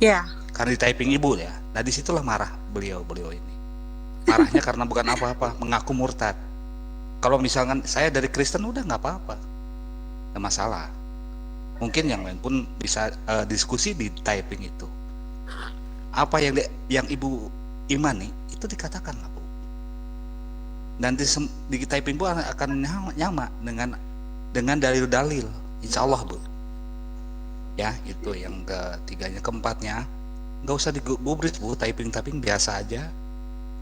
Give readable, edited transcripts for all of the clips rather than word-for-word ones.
Ya, Karena di typing ibu ya. Nah disitulah marah beliau ini. Marahnya karena bukan apa-apa, mengaku murtad. Kalau misalkan saya dari Kristen udah nggak apa-apa, nggak masalah. Mungkin yang lain pun bisa diskusi di typing itu. Apa yang ibu imani itu dikatakan lah bu. Dan di typing bu akan nyama dengan dalil-dalil, insya Allah bu. Ya itu yang ketiganya. Keempatnya nggak usah digubris bu, typing biasa aja.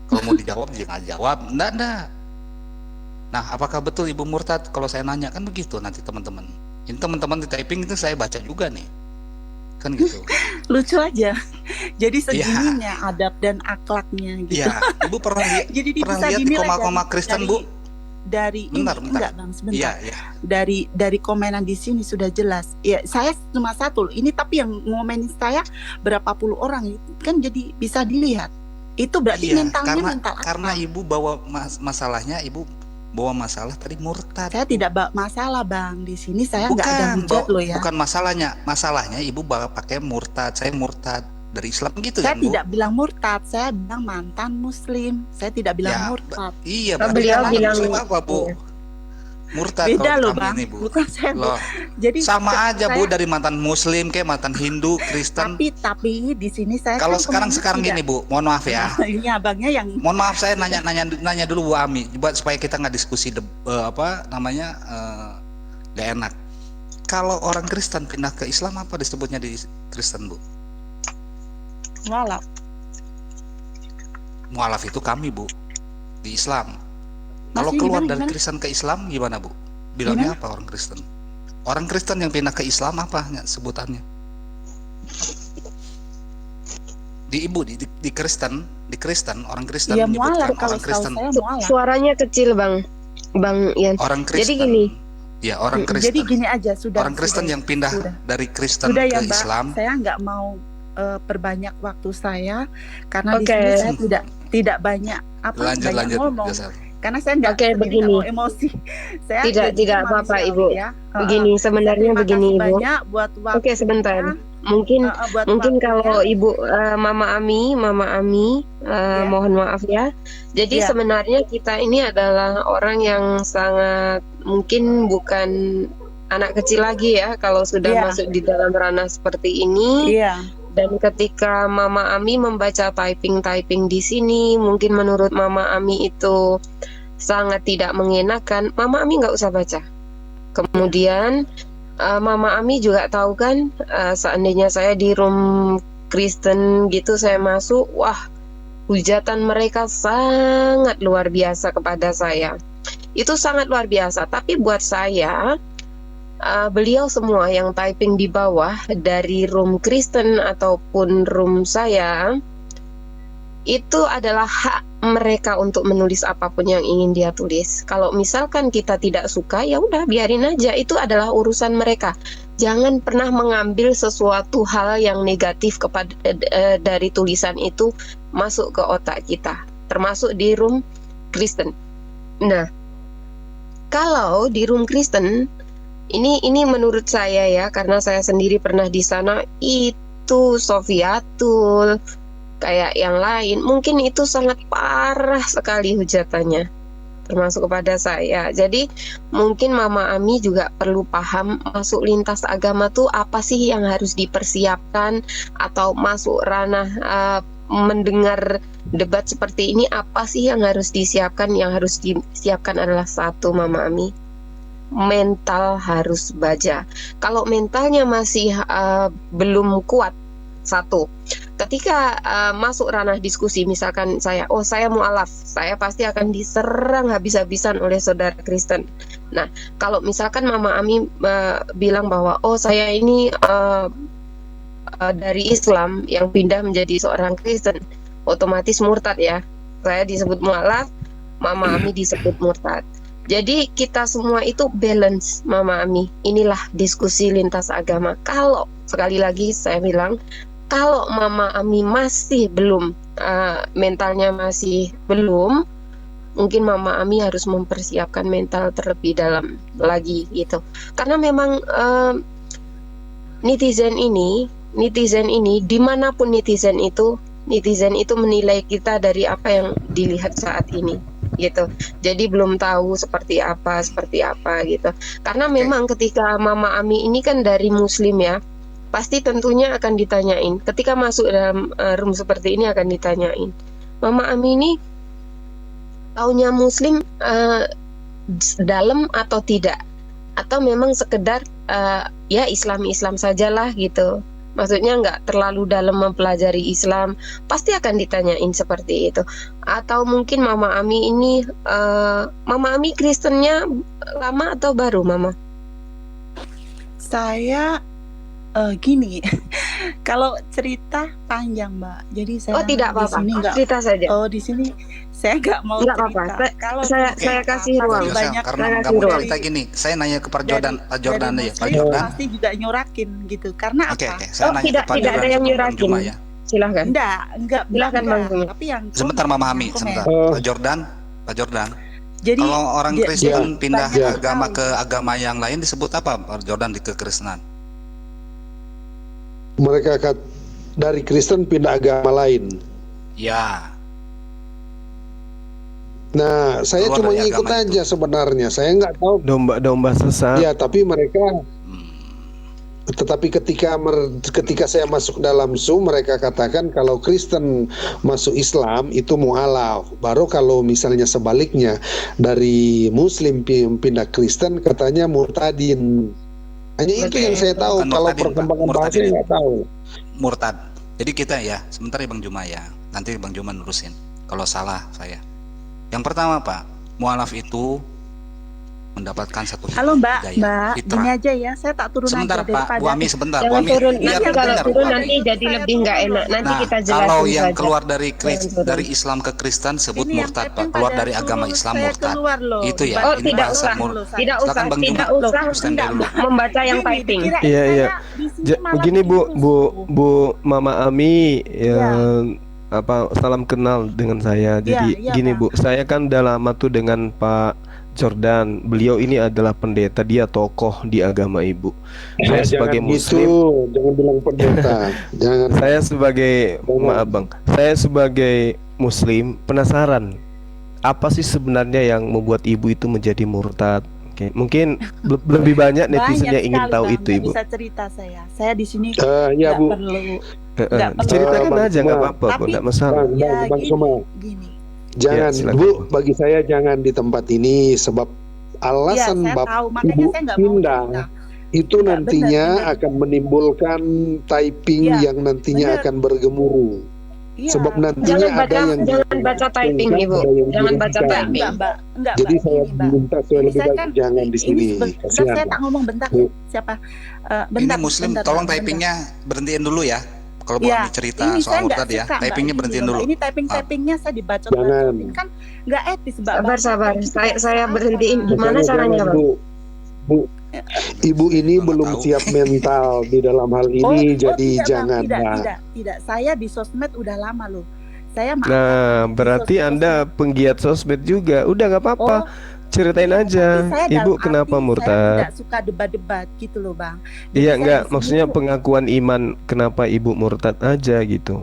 Kalau mau dijawab jangan jawab, enggak. Nah apakah betul ibu murtad? Kalau saya nanya kan begitu nanti teman-teman. Ini teman-teman di typing itu saya baca juga nih, kan gitu. lucu aja. Jadi Iya, segininya adab dan akhlaknya gitu. iya. Ibu pernah Jadi pernah bisa lihat di dinilai koma-koma Kristen bu? dari Bentar. enggak bang, sebentar. Iya. Dari komenan di sini sudah jelas. Ya saya cuma satu loh. Ini tapi yang ngomenin saya berapa puluh orang kan, jadi bisa dilihat. Itu berarti Iya, mental karena ibu bawa masalahnya, ibu bawa masalah tadi murtad. Saya tidak bawa masalah bang, di sini saya nggak ada hujat loh ya. Bukan masalahnya ibu bawa pakai murtad, saya murtad dari Islam gitu saya kan bu? Tidak bilang murtad, saya bilang mantan muslim. Saya tidak bilang Ya, murtad. Iya, Beliau bilang muslim apa bu? Murtad. Beda kalau loh kami bang, ini, bu. bukan saya bu. Loh, Jadi sama aja bu, dari mantan muslim kayak mantan Hindu, Kristen. Tapi di sini saya Kalau kan sekarang gini bu, mohon maaf ya. Ini abangnya yang Mohon maaf saya nanya dulu Bu Ami, buat supaya kita nggak diskusi nggak enak. Kalau orang Kristen pindah ke Islam apa disebutnya di Kristen bu? mualaf. Mualaf itu kami bu di Islam. Kalau Masih keluar gimana? dari Kristen ke Islam gimana bu? Bilangnya apa orang Kristen? Orang Kristen yang pindah ke Islam apa sebutannya? Di ibu di Kristen orang Kristen Iya, menyebutkan mualaf. Kalau orang Kristen. saya mualaf. Suaranya kecil bang Ian. Orang Kristen. Jadi gini. Ya orang Kristen. Jadi gini aja sudah. Orang Kristen yang pindah dari Kristen sudah ke ya, Mbak. Islam. Saya nggak mau perbanyak waktu saya karena di Oke. sini saya tidak banyak Lanjut. ngomong. Jasal. Karena saya nggak Oke, begini. mau emosi. Saya Tidak apa-apa Ibu. Ya. Begini sebenarnya Terima begini kasih Ibu. banyak buat waktu. Oke, sebentar. Mungkin kalau Ibu Mama Ami mohon maaf ya. Jadi Ya. sebenarnya kita ini adalah orang yang sangat mungkin bukan anak kecil lagi ya kalau sudah Ya. masuk di dalam ranah seperti ini. Iya. Dan ketika Mama Ami membaca typing di sini, mungkin menurut Mama Ami itu sangat tidak mengenakan, Mama Ami nggak usah baca. Kemudian Mama Ami juga tahu kan, seandainya saya di room Kristen gitu saya masuk, wah hujatan mereka sangat luar biasa kepada saya. Itu sangat luar biasa. Tapi buat saya, beliau semua yang typing di bawah dari room Kristen ataupun room saya, itu adalah hak mereka untuk menulis apapun yang ingin dia tulis. Kalau misalkan kita tidak suka, ya udah biarin aja, itu adalah urusan mereka. Jangan pernah mengambil sesuatu hal yang negatif dari tulisan itu masuk ke otak kita, termasuk di room Kristen. Nah, kalau di room Kristen ini menurut saya ya, karena saya sendiri pernah di sana, itu Sofiatul kayak yang lain, mungkin itu sangat parah sekali hujatannya, termasuk kepada saya. Jadi mungkin Mama Ami juga perlu paham masuk lintas agama tuh apa sih yang harus dipersiapkan, atau masuk ranah mendengar debat seperti ini apa sih yang harus disiapkan. Yang harus disiapkan adalah satu, Mama Ami, mental harus baja. Kalau mentalnya masih belum kuat, satu, ketika masuk ranah diskusi, misalkan saya mualaf, saya pasti akan diserang habis-habisan oleh saudara Kristen. Nah, kalau misalkan Mama Ami bilang bahwa saya ini dari Islam yang pindah menjadi seorang Kristen, otomatis murtad ya. Saya disebut mualaf, Mama Ami disebut murtad. Jadi kita semua itu balance, Mama Ami. Inilah diskusi lintas agama. Kalau sekali lagi saya bilang, kalau Mama Ami masih belum, mentalnya masih belum, mungkin Mama Ami harus mempersiapkan mental terlebih dalam lagi gitu. Karena memang netizen ini netizen ini, dimanapun netizen itu menilai kita dari apa yang dilihat saat ini gitu. Jadi belum tahu seperti apa gitu. Karena memang ketika Mama Ami ini kan dari Muslim ya, pasti tentunya akan ditanyain. Ketika masuk dalam room seperti ini akan ditanyain, Mama Ami ini taunya Muslim dalam atau tidak, atau memang sekedar ya Islam sajalah gitu. Maksudnya nggak terlalu dalam mempelajari Islam, pasti akan ditanyain seperti itu. Atau mungkin Mama Ami ini, Mama Ami Kristennya lama atau baru, Mama? Saya gini, kalau cerita panjang, Mbak. Jadi saya tidak di apa-apa, sini nggak. cerita saja. Oh, di sini saya nggak mau Nggak cerita. apa-apa. Kalau Saya kasih ruang. Yosef, banyak karena saya nggak kasih mau ruang. cerita gini, saya nanya ke Pak Jordan aja, Pak Muslim Jordan. pasti juga nyurakin gitu. Karena Oke, apa? saya nanya tidak ke Pak ada Jordan yang sebelum nyurakin. Juma ya. Silahkan. Enggak, Silakan, Bang Juma. tapi yang Sebentar komen, Mama Ami, yang komen. sebentar. Pak Jordan. Jadi Kalau orang dia- Kristen dia pindah banyak agama tahu. ke agama yang lain disebut apa, Pak Jordan, di kekristenan? Mereka dari Kristen pindah agama lain. Ya, Nah, saya Keluar cuma dari ngikut agama aja sebenarnya. Saya nggak tahu. Domba-domba sesat. Ya, tapi mereka. Tetapi ketika saya masuk dalam Zoom, mereka katakan kalau Kristen masuk Islam itu mualaf. Baru kalau misalnya sebaliknya dari Muslim pindah Kristen katanya murtadin. Hanya itu Oke. yang saya tahu. Bukan Kalau murtadin, Pak. perkembangan Murtadin. bahasanya nggak tahu. murtad. Jadi kita ya, sebentar ya Bang Juma ya. Nanti Bang Juma nurusin. Kalau salah saya. Yang pertama Pak, mualaf itu mendapatkan satu Halo Mbak, hidayah, Mbak, fitrah. gini aja ya, saya tak turun Sebentar aja Pak, daripada Bu Ami sebentar. Bu Jangan Ami, turun. lihat Nanti kalau benar. turun Ada nanti itu jadi saya lebih nggak turun. enak. Nanti Nah, kita kalau jelasin yang saja. keluar dari Jangan turun. dari Islam ke Kristen sebut Ini yang murtad typing Pak, keluar pada dari agama suruh Islam saya murtad. keluar loh. Itu ya, Oh, ini tidak bahasa usah. murtad. Tidak usah, Silakan Bang tidak Juma. usah Standby dulu. membaca yang typing. Dikirain Iya, saya iya. di sini malah Begini Bu, bikin Mama Ami salam kenal dengan saya. Jadi iya, gini Bang. Bu, saya kan udah lama tuh dengan Pak Jordan. Beliau ini adalah pendeta, dia tokoh di agama Ibu. Saya sebagai Jangan Muslim, gitu, jangan bilang pendeta. Jangan. saya sebagai maaf Bang, saya sebagai Muslim penasaran apa sih sebenarnya yang membuat Ibu itu menjadi murtad. Oke, mungkin lebih banyak netizen yang ingin sekali, tahu Bang. itu Nggak Ibu. bisa cerita saya. Saya di sini Ya nggak Bu, perlu. Nggak perlu. Ceritakan Bang aja nggak Juma. apa-apa Bu, Tapi- nggak masalah. Bang Suma. Gini. Jangan, Ya, silakan, Bu, Bu. bagi saya jangan di tempat ini sebab Iya, alasan saya Bapak tahu. Makanya Ibu saya nggak mau pindah cerita. itu Nggak, nantinya benar. akan menimbulkan typing Iya, yang nantinya benar. akan bergemuruh. Iya. Sebab nantinya Jangan baca typing, Ibu. Jangan baca typing. Enggak, Mbak. Enggak, Jadi Mbak. saya Gini, Mbak. minta saya Ini lebih saya baik kan- jangan di sini. Bentar, Kasihan. saya tak ngomong bentar. Bu. Siapa? Ini Bentar, Muslim, bentar, tolong bentar. typingnya berhentiin dulu ya. Kalau Bu Ya, Ami cerita ini saya soal nggak murtad ya, suka, Mbak, typingnya gini berhentiin loh, dulu. Mbak. Ini typingnya saya dibaca. Jangan. Kan nggak etis, Mbak. Sabar. Saya Apa? berhentiin. Gimana Makanya caranya, jangan, Bang? Bu, Ibu ini Nggak belum tahu. siap mental di dalam hal ini, jadi tidak, jangan, Bang. Mbak. Tidak. Saya di sosmed udah lama loh. Saya maaf. Nah, di berarti sosmed- Anda penggiat sosmed juga. Udah nggak apa-apa. Oh, Ceritain iya, aja. tapi saya Ibu dalam kenapa arti Saya murtad? tidak suka debat-debat gitu loh, Bang. Jadi Iya saya enggak, di sini maksudnya tuh- pengakuan iman kenapa Ibu murtad aja gitu.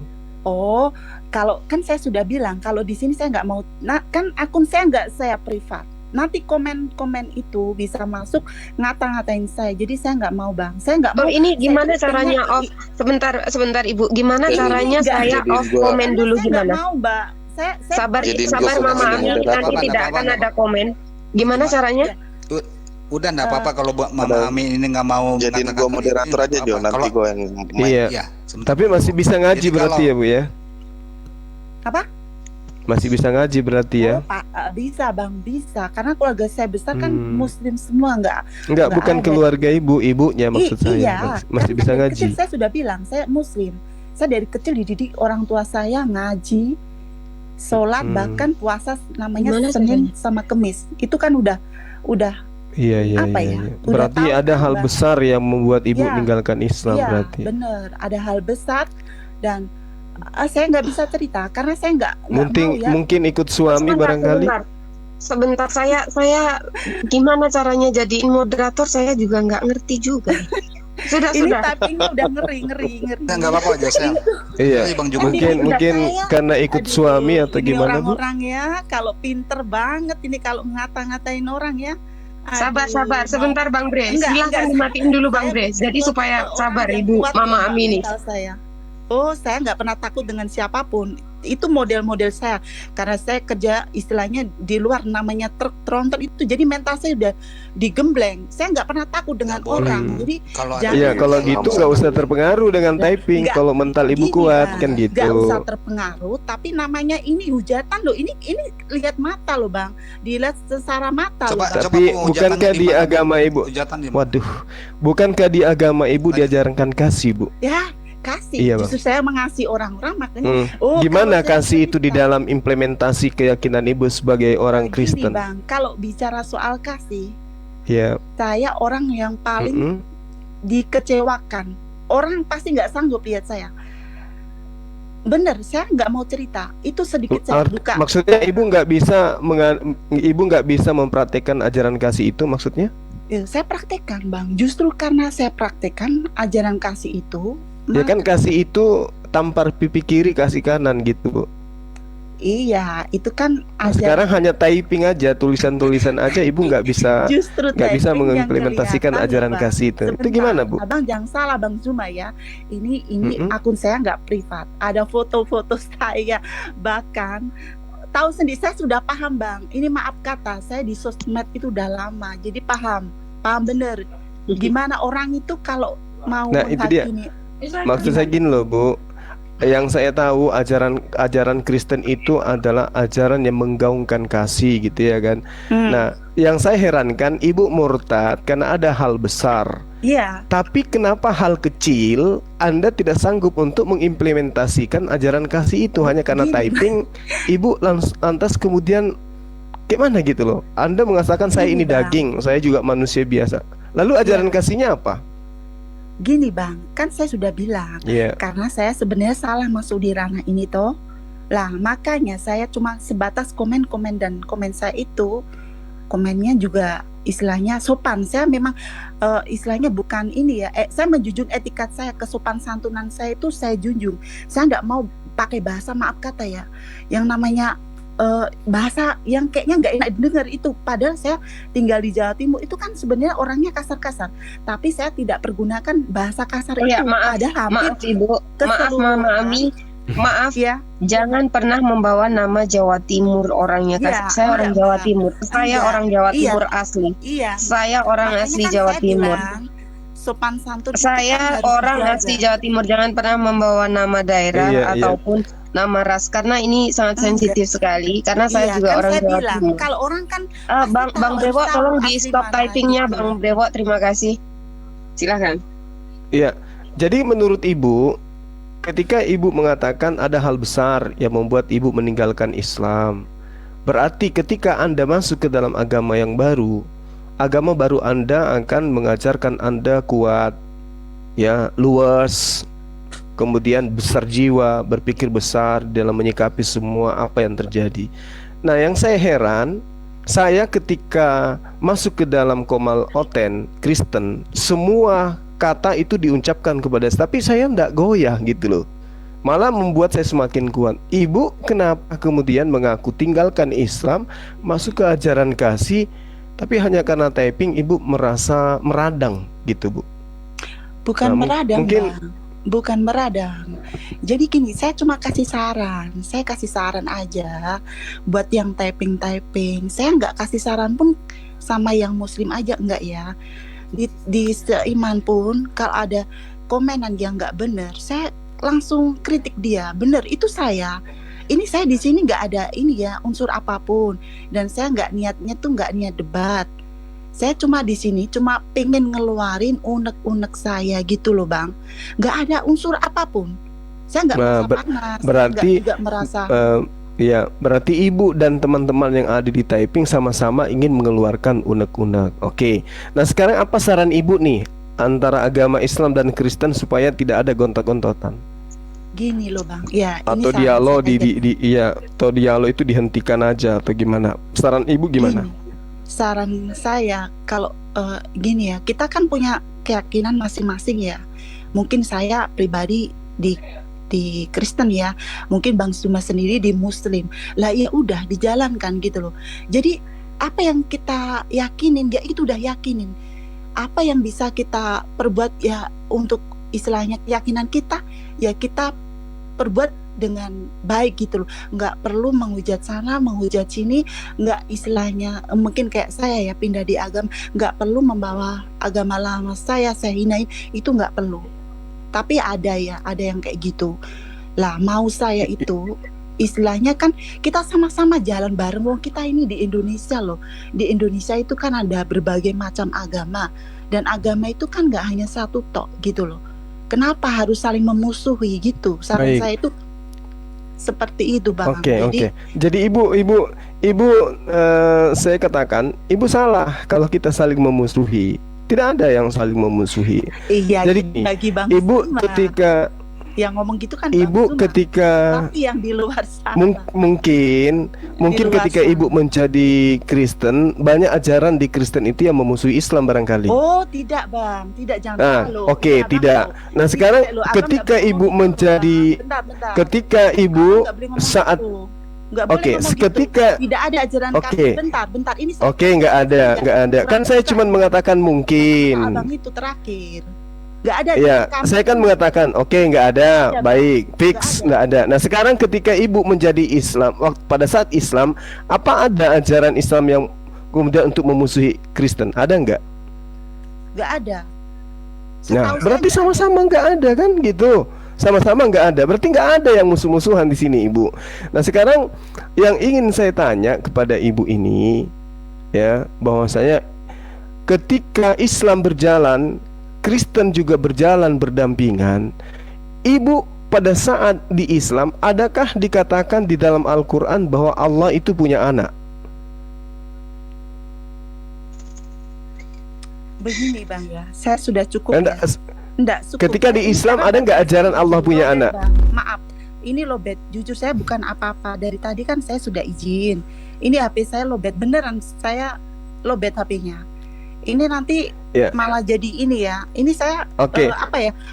Oh, kalau kan saya sudah bilang kalau di sini saya nggak mau. Nah, kan akun saya nggak saya privat. Nanti komen-komen itu bisa masuk ngata-ngatain saya. Jadi saya nggak mau, Bang. Saya nggak Oh, mau. ini gimana Saya caranya pengen- off? Sebentar Ibu. Gimana Ini caranya nggak saya jadi off gua- komen Karena dulu saya nggak gimana? mau, Mbak. Saya Sabar Jadi Mama gua Ami, moderator. nanti tidak akan ada komen. Gimana caranya? Udah enggak apa-apa kalau Bu Mama Ami ini nggak mau Jadiin mengatakan gua ini, moderator nggak aja apa-apa. Jo, nanti Kalau- gua yang ngomong. Iya. Iya, sebentar. Tapi masih bisa ngaji Jadi berarti kalau- ya, Bu ya? Apa? Masih bisa ngaji berarti ya? Oh, Pak, bisa, Bang, bisa. Karena keluarga saya besar kan Hmm. Muslim semua, nggak. Enggak, Nggak bukan ada. keluarga ibunya maksud saya. Iya, Masih kan bisa dari ngaji. kecil saya sudah bilang, saya Muslim. Saya dari kecil dididik orang tua saya ngaji, sholat, bahkan puasa namanya Gimana Senin sama Kemis. Itu kan udah Iya, iya, apa iya, ya, iya. udah Berarti tahu ada kan, hal Bang. besar yang membuat Ibu Iya. meninggalkan Islam iya, berarti. bener. Ada hal besar dan saya nggak bisa cerita karena saya nggak Mungkin mau ya. mungkin ikut suami barangkali. Sebentar, saya gimana caranya jadiin moderator? Saya juga nggak ngerti juga. Sudah, Ini sudah. typingnya udah ngeri. Nggak apa-apa aja saya. Iya, Ini Bang Juma. mungkin karena ikut Aduh, suami atau ini gimana, Bu? orang-orang ya, kalau pinter banget ini kalau ngata-ngatain orang ya. Sabar, Aduh, sabar. Sebentar Bang Bre. Enggak, Silahkan enggak. dimatiin dulu Bang Saya Bre. Jadi tipe supaya orang sabar yang Ibu kuat Mama loh, Ami nih. mental saya. Oh, saya nggak pernah takut dengan siapapun. Itu model-model saya. Karena saya kerja istilahnya di luar, namanya truk tronton itu. Jadi mental saya udah digembleng. Saya nggak pernah takut dengan Nggak boleh. orang. Jadi Kalau ada Jangan. Iya, kalau yang gitu sama- nggak usah terpengaruh dengan typing. Enggak. Kalau mental ibu gini, kuat Bang, kan gitu. nggak usah terpengaruh. Tapi namanya ini hujatan loh. Ini lihat mata loh Bang. Dilihat secara mata loh Coba- Bang. Tapi penghujatan bukankah di gimana, Bu? agama ibu? Hujatan di mana? Waduh, bukankah di agama ibu diajarkan kasih, Bu? Ya kasih. Iya, Bang. Justru saya mengasihi orang-orang makanya. Hmm. Oh, Gimana kalau saya kasih itu di cerita, dalam implementasi keyakinan ibu sebagai orang gini, Kristen? Bang, kalau bicara soal kasih, Ya, saya orang yang paling mm-mm. dikecewakan. Orang pasti nggak sanggup lihat saya. Bener, saya nggak mau cerita. Itu sedikit saya buka. Maksudnya ibu nggak bisa mempraktekkan ajaran kasih itu maksudnya? Saya praktekkan, Bang. Justru karena saya praktekkan ajaran kasih itu, Ya kan kasih itu tampar pipi kiri kasih kanan gitu, Bu. iya, itu kan Nah, sekarang hanya typing aja, tulisan-tulisan aja ibu nggak bisa justru nggak bisa typing yang mengimplementasikan kelihatan, ajaran Bang. kasih itu. Itu Sebentar, gimana, Bu? Abang jangan salah Bang Zuma ya. Ini Mm-mm. akun saya nggak privat. Ada foto-foto saya, bahkan tahu sendiri saya sudah paham Bang. Ini maaf kata, saya di sosmed itu udah lama, jadi paham bener. Gimana orang itu kalau mau Nah, itu dia. menghakimi. Maksud saya gini loh, Bu. Yang saya tahu ajaran Kristen itu adalah ajaran yang menggaungkan kasih gitu ya kan. Nah, yang saya herankan ibu murtad karena ada hal besar. Iya, Tapi kenapa hal kecil Anda tidak sanggup untuk mengimplementasikan ajaran kasih itu hanya karena Gini. typing ibu lantas kemudian gimana gitu loh. Anda mengatakan saya Gini, ini Bang. daging, saya juga manusia biasa. Lalu ajaran kasihnya apa? gini Bang, kan saya sudah bilang. Iya. Karena saya sebenarnya salah masuk di ranah ini toh. Lah makanya saya cuma sebatas komen-komen, dan komen saya itu komennya juga istilahnya sopan. Saya memang istilahnya bukan ini ya. Saya menjunjung etikat saya, kesopan santunan saya itu saya junjung. Saya nggak mau pakai bahasa maaf kata ya, yang namanya bahasa yang kayaknya nggak enak didengar itu. Padahal saya tinggal di Jawa Timur, itu kan sebenarnya orangnya kasar-kasar, tapi saya tidak pergunakan bahasa kasar Iya, itu. maaf, Padahal hampir Maaf Ibu, maaf keseluruhan. Mama Ami, maaf. ya. Jangan pernah membawa nama Jawa Timur orangnya. Iya, Saya orang enggak, Jawa Bang. Timur. Saya Enggak, orang Jawa iya. Timur asli. Iya. Saya orang Makanya asli kan Jawa saya Timur. bilang, sopan santun itu kan Saya harus orang dijaga. asli Jawa Timur. Jangan pernah membawa nama daerah Iya, iya. ataupun nama ras, karena ini sangat sensitif sekali. Karena saya Iya, juga kan orang saya Jawa bilang, Timur. kalau orang kan Bang tahu, Brewo, harus tahu tolong di asli stop mana typingnya, gitu. Bang Brewo. Terima kasih. Silahkan. Iya. Jadi menurut ibu, ketika ibu mengatakan ada hal besar yang membuat ibu meninggalkan Islam, berarti ketika Anda masuk ke dalam agama yang baru, agama baru Anda akan mengajarkan Anda kuat, ya, luas, kemudian besar jiwa, berpikir besar dalam menyikapi semua apa yang terjadi. Nah, yang saya heran, saya ketika masuk ke dalam Komal Oten Kristen, semua kata itu diucapkan kepada saya, tapi saya tidak goyah gitu loh. Malah membuat saya semakin kuat. Ibu kenapa kemudian mengaku tinggalkan Islam, masuk ke ajaran kasih, tapi hanya karena typing ibu merasa meradang gitu, Bu? Bukan Nah, meradang, mungkin- Bang. Bukan meradang. Jadi gini, saya cuma kasih saran. Saya kasih saran aja buat yang typing. Saya nggak kasih saran pun sama yang muslim aja, enggak ya. Di seiman pun kalau ada komenan yang nggak benar, saya langsung kritik dia. Bener, itu saya. Ini saya di sini nggak ada ini ya unsur apapun, dan saya nggak niat debat. Saya cuma di sini cuma pengen ngeluarin unek-unek saya gitu loh Bang. Nggak ada unsur apapun. Saya nggak Nah, merasa panas. berarti, saya nggak merasa. Ya, berarti ibu dan teman-teman yang ada di typing sama-sama ingin mengeluarkan unek-unek. Oke. Nah, sekarang apa saran ibu nih antara agama Islam dan Kristen supaya tidak ada gontok-gontotan? Gini loh Bang. Ya, Atau ini saran dialog saya aja. iya, atau dialog itu dihentikan aja atau gimana? Saran ibu gimana? Gini, saran saya kalau gini ya, kita kan punya keyakinan masing-masing ya. Mungkin saya pribadi di Kristen ya, mungkin Bang Suma sendiri di Muslim. Lah ya udah dijalankan gitu loh. Jadi apa yang kita yakinin, dia itu udah yakinin. Apa yang bisa kita perbuat ya untuk istilahnya keyakinan kita, ya kita perbuat dengan baik gitu loh. Nggak perlu menghujat sana, menghujat sini, nggak istilahnya mungkin kayak saya ya pindah di agama, nggak perlu membawa agama lama saya hinain, itu nggak perlu. Tapi ada yang kayak gitu. Lah mau saya itu istilahnya kan kita sama-sama jalan bareng. Wong kita ini di Indonesia loh. Di Indonesia itu kan ada berbagai macam agama, dan agama itu kan nggak hanya satu tok gitu loh. Kenapa harus saling memusuhi gitu? Saran Baik. saya itu seperti itu Bang. Oke. Jadi ibu saya katakan ibu salah kalau kita saling memusuhi. Tidak ada yang saling memusuhi. Iya, Jadi bagi Bang ibu Suma, ketika yang ngomong gitu kan ibu Bang Suma, ketika tapi yang di luar sana. mungkin Di luar ketika sana. ibu menjadi Kristen, banyak ajaran di Kristen itu yang memusuhi Islam barangkali. Oh tidak Bang, tidak, jangan Nah, salah loh. oke, Iya, Bang, tidak. loh. Nah, sekarang Tidak, loh. Abang ketika nggak boleh ibu ngomong gitu, menjadi Bang. Bentar. ketika ibu Abang nggak boleh ngomong saat gitu. Nggak boleh Oke, ngomong gitu. ketika Tidak ada ajaran Oke. kami. Bentar. Ini saya Oke, nggak ada. Kan saya cuma mengatakan mungkin. Abang itu terakhir. Nggak ada Ya, ajaran kami. saya kan mengatakan oke, nggak ada, Nggak ada, baik, Bang. fix, Nggak ada. nggak ada. Nah, sekarang ketika ibu menjadi Islam, pada saat Islam, apa ada ajaran Islam yang kemudian untuk memusuhi Kristen? Ada nggak? Nggak ada. Nah, Setahu saya berarti nggak ada. sama-sama nggak ada kan gitu. Sama-sama nggak ada. Berarti nggak ada yang musuh-musuhan di sini, Ibu. Nah, sekarang yang ingin saya tanya kepada Ibu ini, ya, bahwasanya ketika Islam berjalan, Kristen juga berjalan berdampingan. Ibu pada saat di Islam, adakah dikatakan di dalam Al-Quran bahwa Allah itu punya anak? Begini Bang ya, saya sudah cukup Anda- ya. Enggak, cukup. Ketika di Ini Islam sekarang ada nggak ajaran Allah punya Lobet, anak? Bang. Maaf, ini lobet. Jujur saya bukan apa-apa. Dari tadi kan saya sudah izin. Ini HP saya lobet, beneran saya lobet HP-nya. Ini nanti Ya. malah jadi ini ya. Ini saya Oke.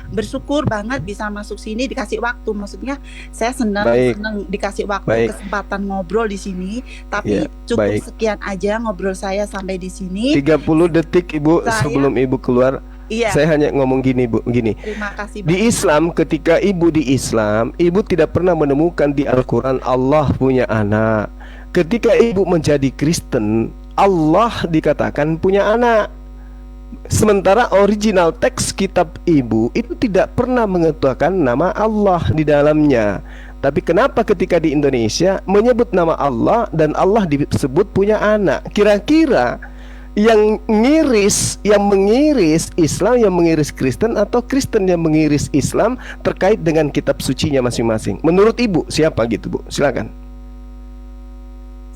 bersyukur banget bisa masuk sini, dikasih waktu. Maksudnya saya senang Baik. dikasih waktu, Baik. kesempatan ngobrol di sini. Tapi Ya, cukup baik. sekian aja ngobrol saya sampai di sini. 30 detik Ibu Saya- sebelum Ibu keluar. Iya, Saya hanya ngomong gini, Bu, gini. terima kasih Di Bang. Islam, ketika Ibu di Islam, Ibu tidak pernah menemukan di Al-Quran Allah punya anak. Ketika Ibu menjadi Kristen, Allah dikatakan punya anak. Sementara original teks kitab Ibu itu tidak pernah mengatakan nama Allah di dalamnya. Tapi kenapa ketika di Indonesia menyebut nama Allah dan Allah disebut punya anak? Kira-kira yang mengiris Islam, yang mengiris Kristen, atau Kristen yang mengiris Islam terkait dengan kitab sucinya masing-masing? Menurut Ibu siapa gitu, Bu? Silakan.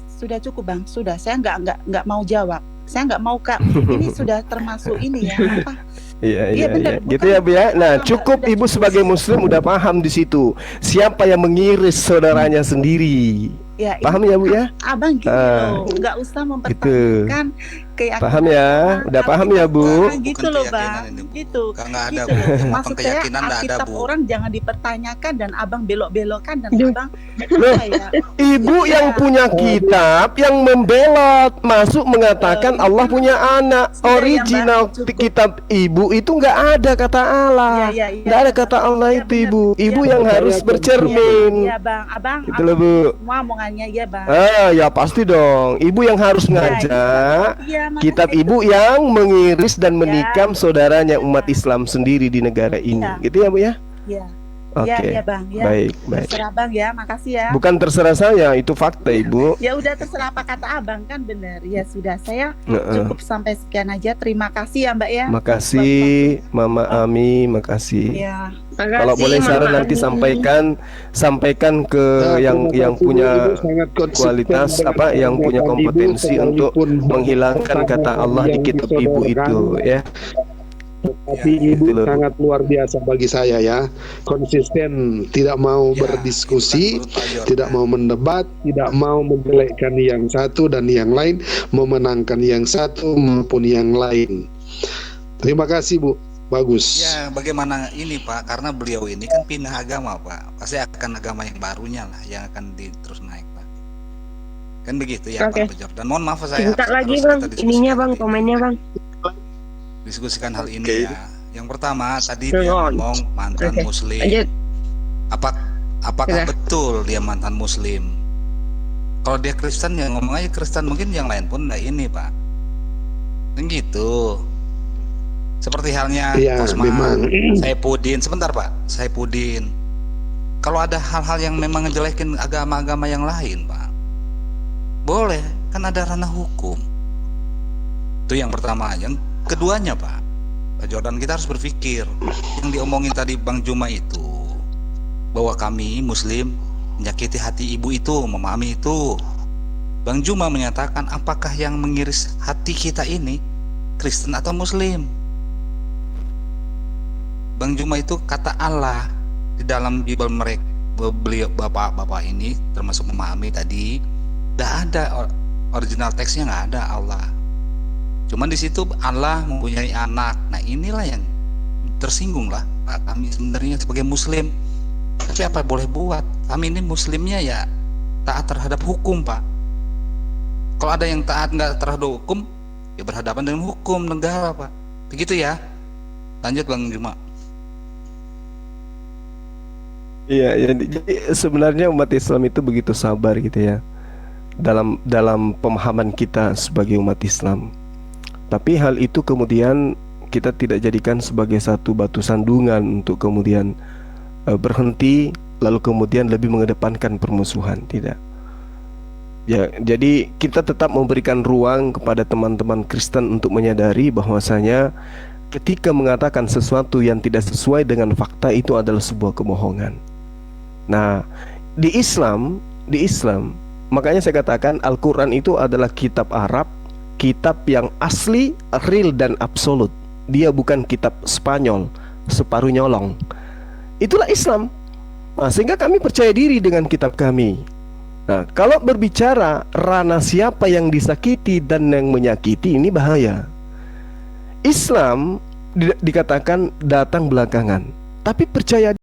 Sudah cukup Bang, sudah. Saya nggak mau jawab. Saya nggak mau Kak. Ini sudah termasuk ini ya apa? Iya, benar, gitu bukan- ya, Bu ya. Nah, bukan, cukup udah Ibu cukup. sebagai Muslim udah paham di situ. Siapa yang mengiris saudaranya sendiri? Ya, Paham ini ya, Bu ya? Abang gini Ah, loh, nggak usah mempertanyakan keyakinan Paham ya? orang, Udah kalau paham ya, kitab Bu? orang, gitu Bukan loh keyakinan Bang, ini, Bu. gitu. Nggak ada, Gitu Bu. loh. Makan Maksud saya keyakinan nggak ada, Alkitab Bu. orang jangan dipertanyakan dan Abang belok-belokkan dan Duh. Abang Loh, ya. Ibu Iya. yang punya kitab yang membelot masuk mengatakan Allah punya anak. Sudah ya, Original Mbak, cukup. kitab Ibu itu nggak ada kata Allah. Iya, Nggak ada kata Allah Iya, itu, benar. Ibu. Ibu Iya, yang benar. harus bercermin. Iya Bang, Abang Gitu loh, Bu. semua omongannya ya Bang. Ya pasti dong. Ibu yang harus ngajak. Iya, makanya Kitab itu. Ibu yang mengiris dan menikam saudaranya umat Islam sendiri di negara ini. Iya. Gitu ya, Bu ya? Iya. Oke. Iya Bang, ya. Baik, baik. Terserah Bang ya, makasih ya. Bukan terserah saya, itu fakta, Ibu. Ya udah terserah apa kata Abang kan benar. Ya sudah, saya Heeh. cukup sampai sekian aja. Terima kasih ya Mbak ya. Makasih Mama Ami, makasih. Ya. Kalau Makasih, boleh Mama saran nanti Ami. sampaikan ke yang punya kualitas yang punya kompetensi untuk menghilangkan kata Allah di kitab Ibu itu ya. Tapi Ya, Ibu gitu loh. sangat luar biasa bagi saya ya. Konsisten, tidak mau Ya, berdiskusi, menurut Pak Jordan. tidak mau mendebat, tidak mau menjelekkan yang satu dan yang lain, memenangkan yang satu maupun yang lain. Terima kasih Bu. Bagus. Ya, bagaimana ini Pak? Karena beliau ini kan pindah agama Pak. Pasti akan agama yang barunya lah yang akan terus naik Pak. Kan begitu ya Oke. Pak Bejor. Dan mohon maaf saya Singkat lagi harus bang, kita ininya diskusikan bang, hal ini. komennya bang. Diskusikan hal ini Oke. ya. Yang pertama tadi Go dia on. ngomong mantan Oke, Muslim. lanjut. Apakah Sudah. betul dia mantan Muslim? Kalau dia Kristen ya ngomong aja Kristen, mungkin yang lain pun enggak ini Pak. Kan gitu. Seperti halnya Iya, Kosma, memang. Saipudin, sebentar Pak, Saipudin. Kalau ada hal-hal yang memang ngejelekin agama-agama yang lain Pak, boleh, kan ada ranah hukum. Itu yang pertama. Yang keduanya Pak Jordan, kita harus berpikir yang diomongin tadi Bang Juma itu, bahwa kami Muslim menyakiti hati ibu itu, memahami itu. Bang Juma menyatakan apakah yang mengiris hati kita ini Kristen atau Muslim? Bang Juma itu kata Allah di dalam Bible mereka, beliau bapak-bapak ini termasuk memahami tadi, tidak ada original teksnya, nggak ada Allah. Cuman di situ Allah mempunyai anak. Nah inilah yang tersinggung lah Pak, kami sebenarnya sebagai Muslim. Tapi apa boleh buat? Kami ini Muslimnya ya taat terhadap hukum Pak. Kalau ada yang taat nggak terhadap hukum, ya berhadapan dengan hukum negara Pak. Begitu ya. Lanjut Bang Juma. Iya, jadi sebenarnya umat Islam itu begitu sabar gitu ya dalam pemahaman kita sebagai umat Islam. Tapi hal itu kemudian kita tidak jadikan sebagai satu batu sandungan untuk kemudian berhenti lalu kemudian lebih mengedepankan permusuhan, tidak. Ya, jadi kita tetap memberikan ruang kepada teman-teman Kristen untuk menyadari bahwasanya ketika mengatakan sesuatu yang tidak sesuai dengan fakta itu adalah sebuah kebohongan. Nah, di Islam, makanya saya katakan Al-Quran itu adalah kitab Arab, kitab yang asli, real dan absolut. Dia bukan kitab Spanyol, separuh nyolong. Itulah Islam. Nah, sehingga kami percaya diri dengan kitab kami. Nah, kalau berbicara ranah siapa yang disakiti dan yang menyakiti, ini bahaya. Islam dikatakan datang belakangan, tapi percaya